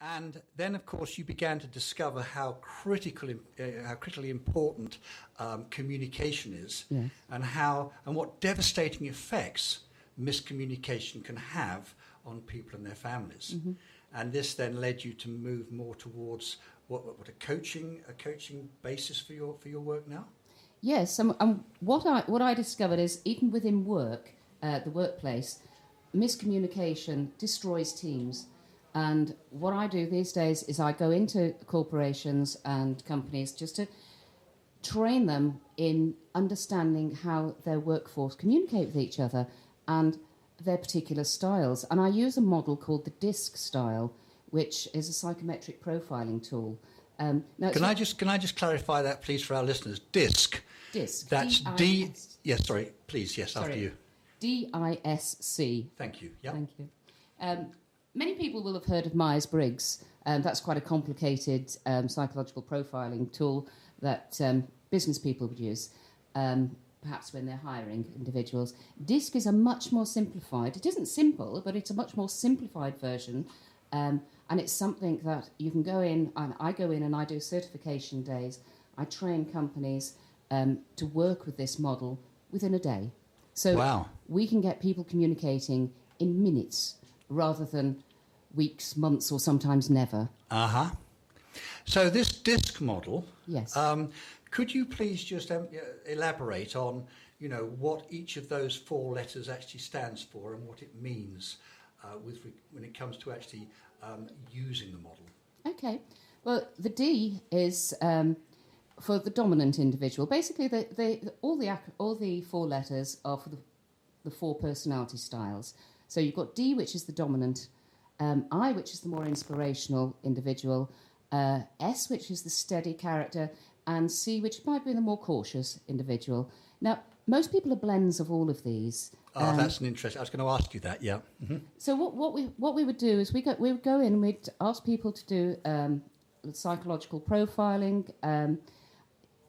And then, of course, you began to discover how critically important communication is, Yes. and what devastating effects miscommunication can have on people and their families. Mm-hmm. And this then led you to move more towards what a coaching basis for your work now. Yes, what I discovered is even within work, the workplace, miscommunication destroys teams. And what I do these days is I go into corporations and companies just to train them in understanding how their workforce communicate with each other and their particular styles. And I use a model called the DiSC style, which is a psychometric profiling tool. Can I just clarify that, please, for our listeners? DiSC. DiSC. That's D. D-I-S. Yes, sorry. Please, yes, Sorry. after you. DISC. Thank you. Yeah. Thank you. Many people will have heard of Myers-Briggs. That's quite a complicated psychological profiling tool that business people would use, perhaps when they're hiring individuals. DiSC is a much more simplified, it isn't simple, but it's a much more simplified version, and it's something that you can go in, and I go in and I do certification days. I train companies to work with this model within a day. So Wow. we can get people communicating in minutes rather than weeks, months, or sometimes never. Uh-huh. So this DiSC model, Yes. could you please just elaborate on, what each of those four letters actually stands for and what it means when it comes to actually using the model? Okay. Well, the D is for the dominant individual. Basically, all the four letters are for the four personality styles. So you've got D, which is the dominant, I, which is the more inspirational individual, S, which is the steady character, and C, which might be the more cautious individual. Now, most people are blends of all of these. That's an interesting. I was going to ask you that. Yeah. Mm-hmm. So what we would do is we would go in and we'd ask people to do psychological profiling.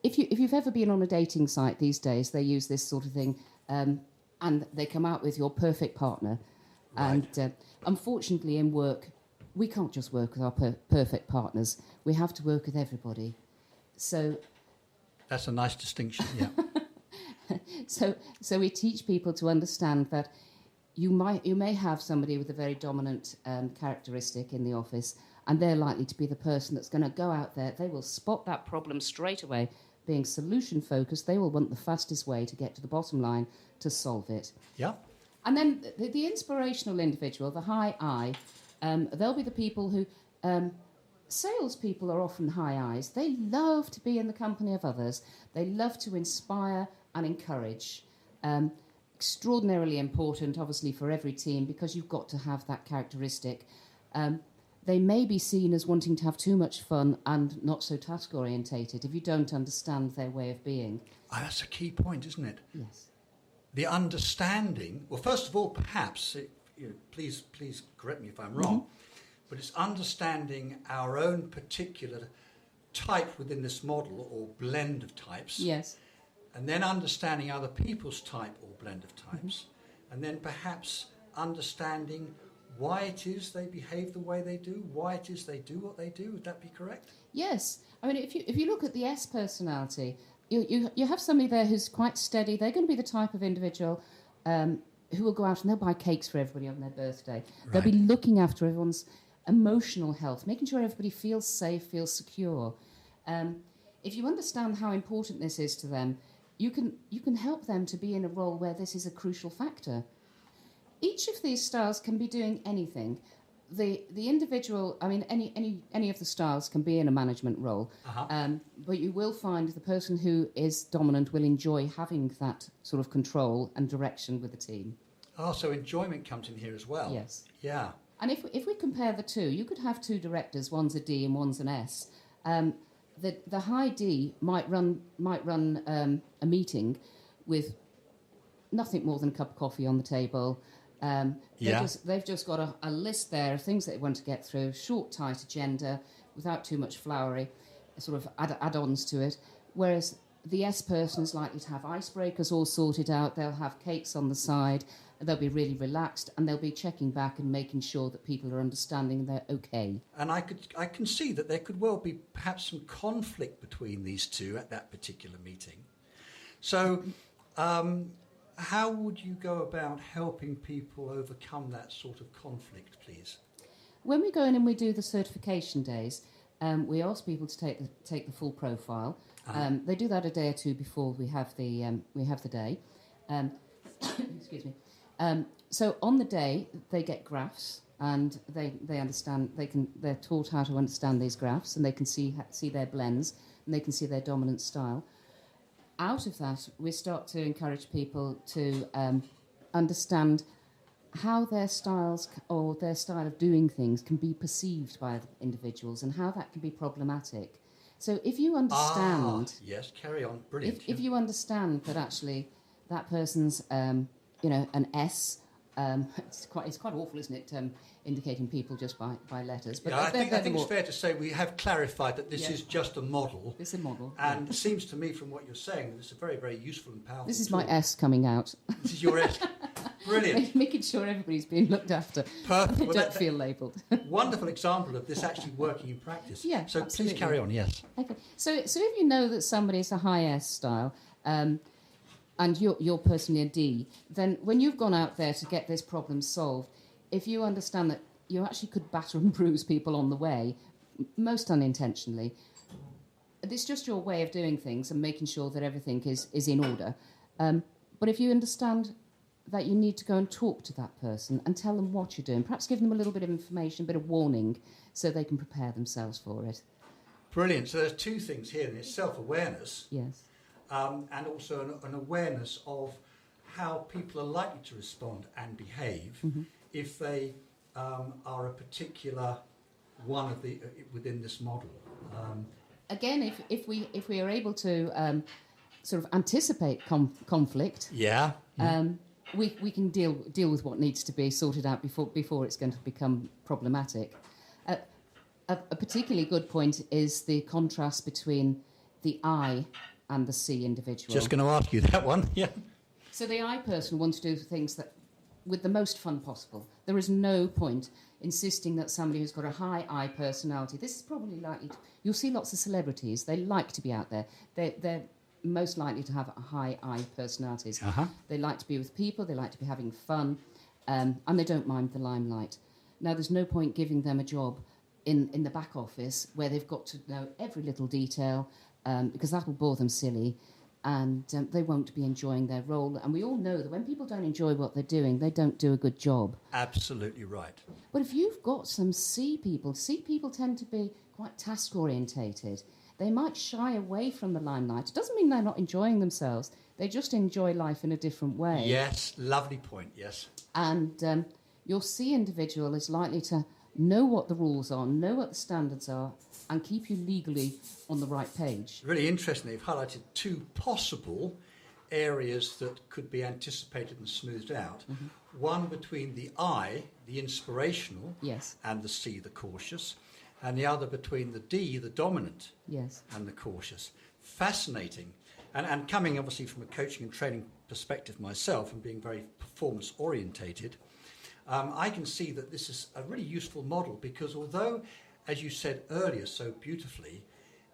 If you've ever been on a dating site these days, they use this sort of thing, and they come out with your perfect partner. Right. And unfortunately, in work, we can't just work with our perfect partners. We have to work with everybody. So That's a nice distinction. Yeah. so we teach people to understand that you may have somebody with a very dominant characteristic in the office, and they're likely to be the person that's going to go out there. They will spot that problem straight away. Being solution focused, they will want the fastest way to get to the bottom line to solve it. Yeah. And then the inspirational individual, the high I, they'll be the people who... salespeople are often high I's. They love to be in the company of others. They love to inspire and encourage. Extraordinarily important, obviously, for every team, because you've got to have that characteristic. They may be seen as wanting to have too much fun and not so task-orientated if you don't understand their way of being. That's a key point, isn't it? Yes. The understanding. Well, first of all, perhaps, please correct me if I'm wrong, but it's understanding our own particular type within this model or blend of types. Yes. And then understanding other people's type or blend of types. And then perhaps understanding why it is they behave the way they do, why it is they do what they do. Would that be correct? Yes. I mean, if you look at the S personality, you have somebody there who's quite steady. They're going to be the type of individual who will go out and they'll buy cakes for everybody on their birthday. Right. They'll be looking after everyone's emotional health, making sure everybody feels safe, feels secure. If you understand how important this is to them, you can help them to be in a role where this is a crucial factor. Each of these styles can be doing anything. The individual, I mean, any of the styles can be in a management role, but you will find the person who is dominant will enjoy having that sort of control and direction with the team. Oh, so enjoyment comes in here as well. Yes. Yeah. And if we compare the two, you could have two directors, one's a D and one's an S. The high D might run a meeting with nothing more than a cup of coffee on the table. They've just got a list there of things that they want to get through, short, tight agenda, without too much flowery sort of add-ons to it. Whereas the S person is likely to have icebreakers all sorted out. They'll have cakes on the side. they'll be really relaxed, and they'll be checking back and making sure that people are understanding and they're okay. And I can see that there could well be perhaps some conflict between these two at that particular meeting. So how would you go about helping people overcome that sort of conflict, please? When we go in and we do the certification days, we ask people to take the full profile. They do that a day or two before we have the day. Excuse me. So on the day they get graphs, and they understand. They're taught how to understand these graphs, and they can see their blends, and they can see their dominant style. Out of that, we start to encourage people to understand how their styles or their style of doing things can be perceived by individuals, and how that can be problematic. So if you understand... yes, carry on. Brilliant. If you understand that actually that person's, an S, it's quite awful, isn't it, indicating people just by letters. But I think it's fair to say we have clarified that this is just a model. It's a model. And it seems to me from what you're saying that it's a very, very useful and powerful This is tool. my S coming out. This is your S. Brilliant. Making sure everybody's being looked after. Perfect. They Well, don't feel labelled. Wonderful example of this actually working in practice. Yeah, so absolutely. Please carry on, yes. Okay. So if you know that somebody's a high S style, and you're personally a D, then when you've gone out there to get this problem solved, if you understand that you actually could batter and bruise people on the way, most unintentionally, it's just your way of doing things and making sure that everything is in order. But if you understand that you need to go and talk to that person and tell them what you're doing, perhaps give them a little bit of information, a bit of warning, so they can prepare themselves for it. Brilliant. So there's two things here. There's self-awareness. Yes. And also an awareness of how people are likely to respond and behave if they are a particular one of the within this model. Again, if we are able to sort of anticipate conflict, we can deal with what needs to be sorted out before it's going to become problematic. A particularly good point is the contrast between the I and the C individual. Just going to ask you that one. Yeah. So the I person wants to do things that with the most fun possible. There is no point insisting that somebody who's got a high I personality. This is probably likely. You'll see lots of celebrities. They like to be out there. They're most likely to have a high I personalities. They like to be with people. They like to be having fun, and they don't mind the limelight. Now, there's no point giving them a job in the back office where they've got to know every little detail, because that will bore them silly, and they won't be enjoying their role. And we all know that when people don't enjoy what they're doing, they don't do a good job. Absolutely right. But if you've got some C people tend to be quite task-orientated. They might shy away from the limelight. It doesn't mean they're not enjoying themselves. They just enjoy life in a different way. Yes, lovely point, yes. And your C individual is likely to know what the rules are, know what the standards are, and keep you legally on the right page. Really interesting. They've highlighted two possible areas that could be anticipated and smoothed out. One between the I, the inspirational, Yes. and the C, the cautious, and the other between the D, the dominant, Yes. and the cautious. Fascinating. And coming obviously from a coaching and training perspective myself and being very performance orientated, I can see that this is a really useful model because although, as you said earlier so beautifully,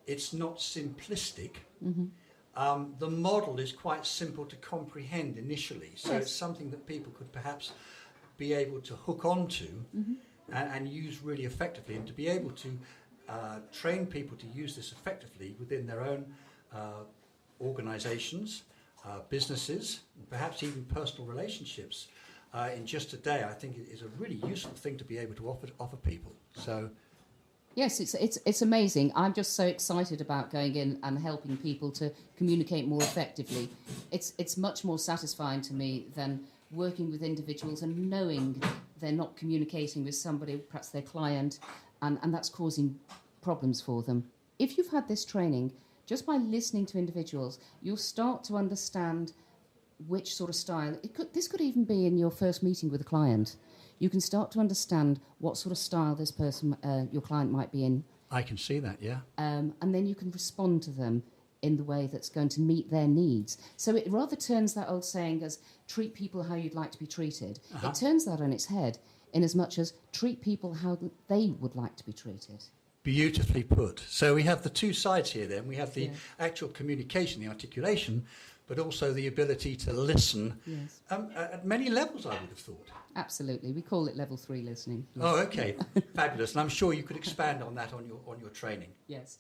it's not simplistic, the model is quite simple to comprehend initially. So Yes. it's something that people could perhaps be able to hook onto and use really effectively, and to be able to train people to use this effectively within their own organisations, businesses, and perhaps even personal relationships. In just a day, I think it is a really useful thing to be able to offer people. So, Yes, it's amazing. I'm just so excited about going in and helping people to communicate more effectively. It's much more satisfying to me than working with individuals and knowing they're not communicating with somebody, perhaps their client, and that's causing problems for them. If you've had this training, just by listening to individuals, you'll start to understand which sort of style. This could even be in your first meeting with a client. You can start to understand what sort of style this person, your client, might be in. I can see that, yeah. And then you can respond to them in the way that's going to meet their needs. So it rather turns that old saying as treat people how you'd like to be treated. It turns that on its head in as much as treat people how they would like to be treated. Beautifully put. So we have the two sides here then. We have the actual communication, the articulation, but also the ability to listen at many levels, I would have thought. Absolutely. We call it level 3 listening. Oh, okay. Fabulous. And I'm sure you could expand on that on your training. Yes.